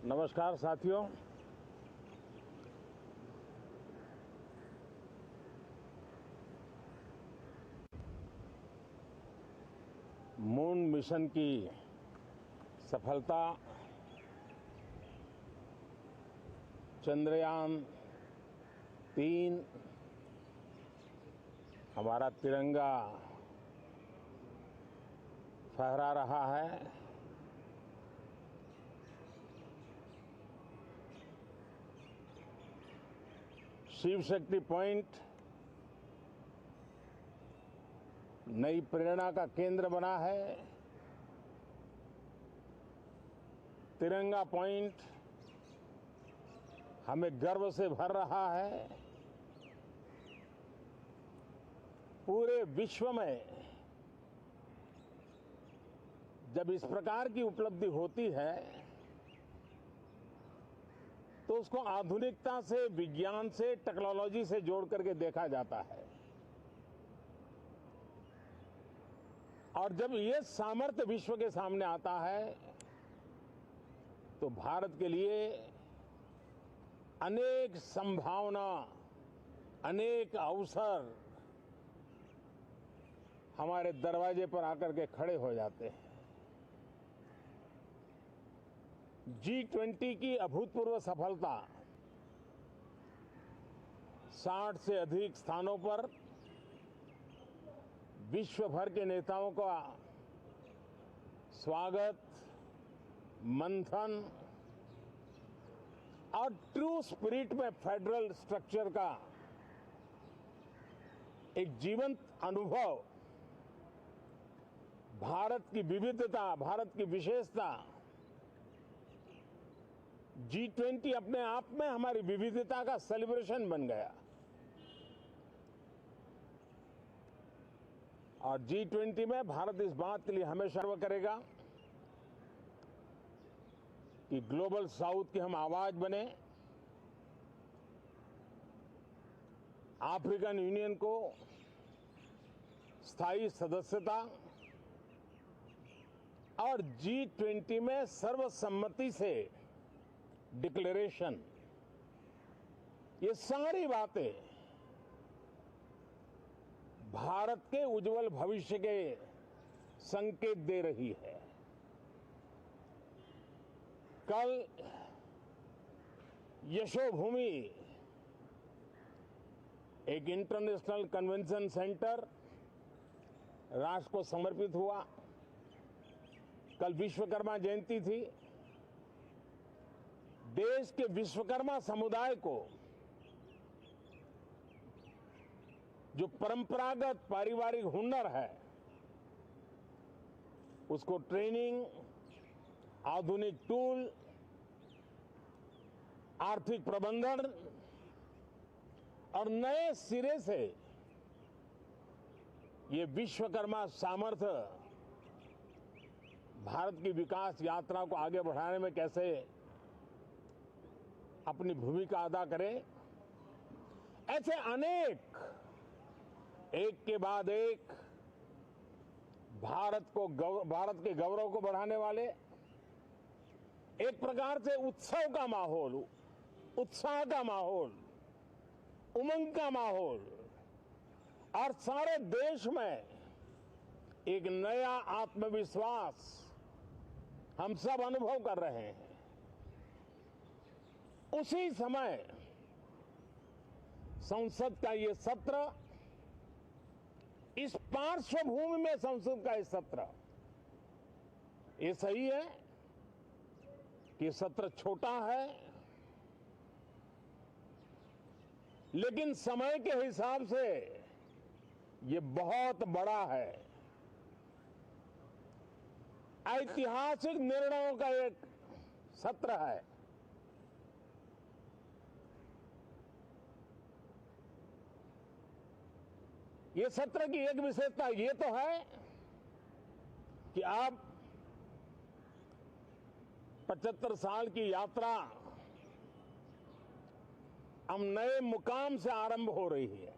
नमस्कार साथियों। Moon mission की सफलता, चंद्रयान-3 हमारा तिरंगा फहरा रहा है। शिव शक्ति पॉइंट नई प्रेरणा का केंद्र बना है। तिरंगा पॉइंट हमें गर्व से भर रहा है। पूरे विश्व में जब इस प्रकार की उपलब्धि होती है तो उसको आधुनिकता से, विज्ञान से, टेक्नोलॉजी से जोड़ करके देखा जाता है। और जब ये सामर्थ्य विश्व के सामने आता है तो भारत के लिए अनेक संभावना, अनेक अवसर हमारे दरवाजे पर आकर के खड़े हो जाते हैं। G20 की अभूतपूर्व सफलता, 60 से अधिक स्थानों पर विश्व भर के नेताओं का स्वागत, मंथन और ट्रू स्पिरिट में फेडरल स्ट्रक्चर का एक जीवंत अनुभव, भारत की विविधता, भारत की विशेषता। G20 अपने आप में हमारी विविधता का सेलिब्रेशन बन गया। और G20 में भारत इस बात के लिए हमेशा गर्व करेगा कि ग्लोबल साउथ की हम आवाज बने। अफ्रीकन यूनियन को स्थायी सदस्यता और G20 में सर्वसम्मति से डिक्लेरेशन, ये सारी बातें भारत के उज्जवल भविष्य के संकेत दे रही है। कल यशोभूमि, एक इंटरनेशनल कन्वेंशन सेंटर राष्ट्र को समर्पित हुआ। कल विश्वकर्मा जयंती थी। देश के विश्वकर्मा समुदाय को जो परंपरागत पारिवारिक हुनर है उसको ट्रेनिंग, आधुनिक टूल, आर्थिक प्रबंधन और नए सिरे से ये विश्वकर्मा सामर्थ्य भारत की विकास यात्रा को आगे बढ़ाने में कैसे अपनी भूमिका अदा करे, ऐसे अनेक, एक के बाद एक भारत के गौरव को बढ़ाने वाले, एक प्रकार से उत्सव का माहौल, उत्साह का माहौल, उमंग का माहौल और सारे देश में एक नया आत्मविश्वास हम सब अनुभव कर रहे हैं। उसी समय संसद का ये सत्र, इस पार्श्वभूमि में संसद का ये सत्र, ये सही है कि सत्र छोटा है, लेकिन समय के हिसाब से ये बहुत बड़ा है। ऐतिहासिक निर्णयों का एक सत्र है। ये सत्र की एक विशेषता ये तो है कि अब 75 साल की यात्रा अब नए मुकाम से आरंभ हो रही है।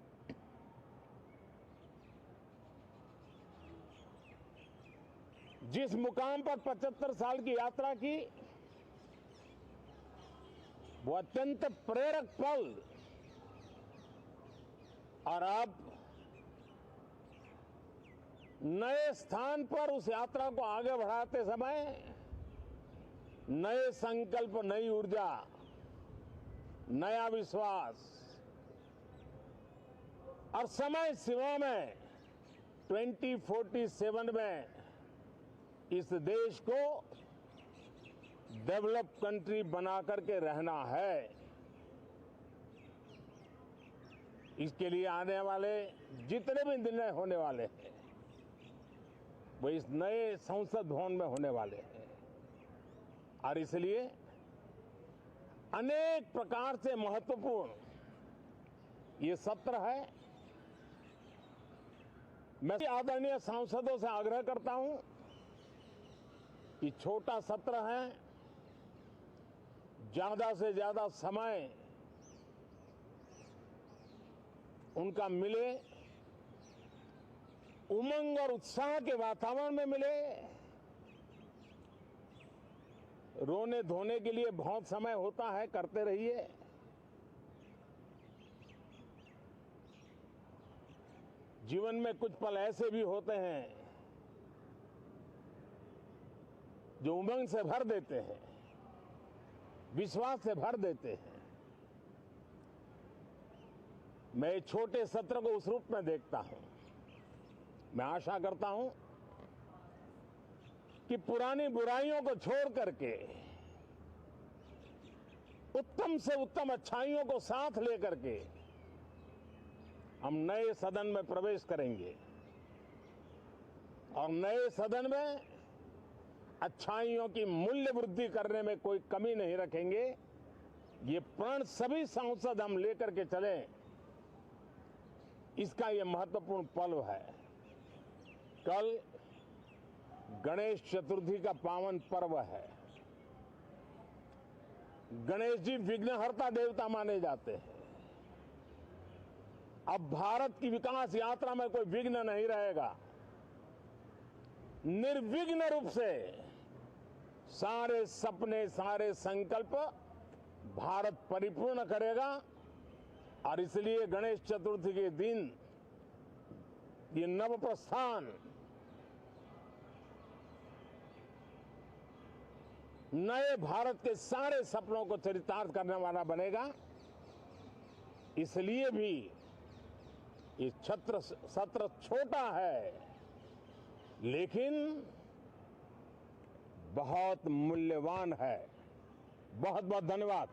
जिस मुकाम पर 75 साल की यात्रा की, वो अत्यंत प्रेरक पल, और अब नए स्थान पर उस यात्रा को आगे बढ़ाते समय नए संकल्प, नई ऊर्जा, नया विश्वास और समय सीमा में 2047 में इस देश को डेवलप कंट्री बना करके रहना है। इसके लिए आने वाले जितने भी निर्णय होने वाले हैं वो इस नए संसद भवन में होने वाले हैं, और इसलिए अनेक प्रकार से महत्वपूर्ण ये सत्र है। मैं आदरणीय सांसदों से आग्रह करता हूं कि छोटा सत्र है, ज्यादा से ज्यादा समय उनका मिले, उमंग और उत्साह के वातावरण में मिले। रोने धोने के लिए बहुत समय होता है, करते रहिए। जीवन में कुछ पल ऐसे भी होते हैं जो उमंग से भर देते हैं, विश्वास से भर देते हैं। मैं इस छोटे सत्र को उस रूप में देखता हूं। मैं आशा करता हूं कि पुरानी बुराइयों को छोड़ करके उत्तम से उत्तम अच्छाइयों को साथ लेकर के हम नए सदन में प्रवेश करेंगे, और नए सदन में अच्छाइयों की मूल्य वृद्धि करने में कोई कमी नहीं रखेंगे। ये प्रण सभी सांसद हम लेकर के चले, इसका ये महत्वपूर्ण पल है। कल गणेश चतुर्थी का पावन पर्व है। गणेश जी विघ्नहर्ता देवता माने जाते हैं। अब भारत की विकास यात्रा में कोई विघ्न नहीं रहेगा। निर्विघ्न रूप से सारे सपने, सारे संकल्प भारत परिपूर्ण करेगा, और इसलिए गणेश चतुर्थी के दिन ये नव प्रस्थान नए भारत के सारे सपनों को चरितार्थ करने वाला बनेगा। इसलिए भी ये सत्र छोटा है, लेकिन बहुत मूल्यवान है। बहुत बहुत धन्यवाद।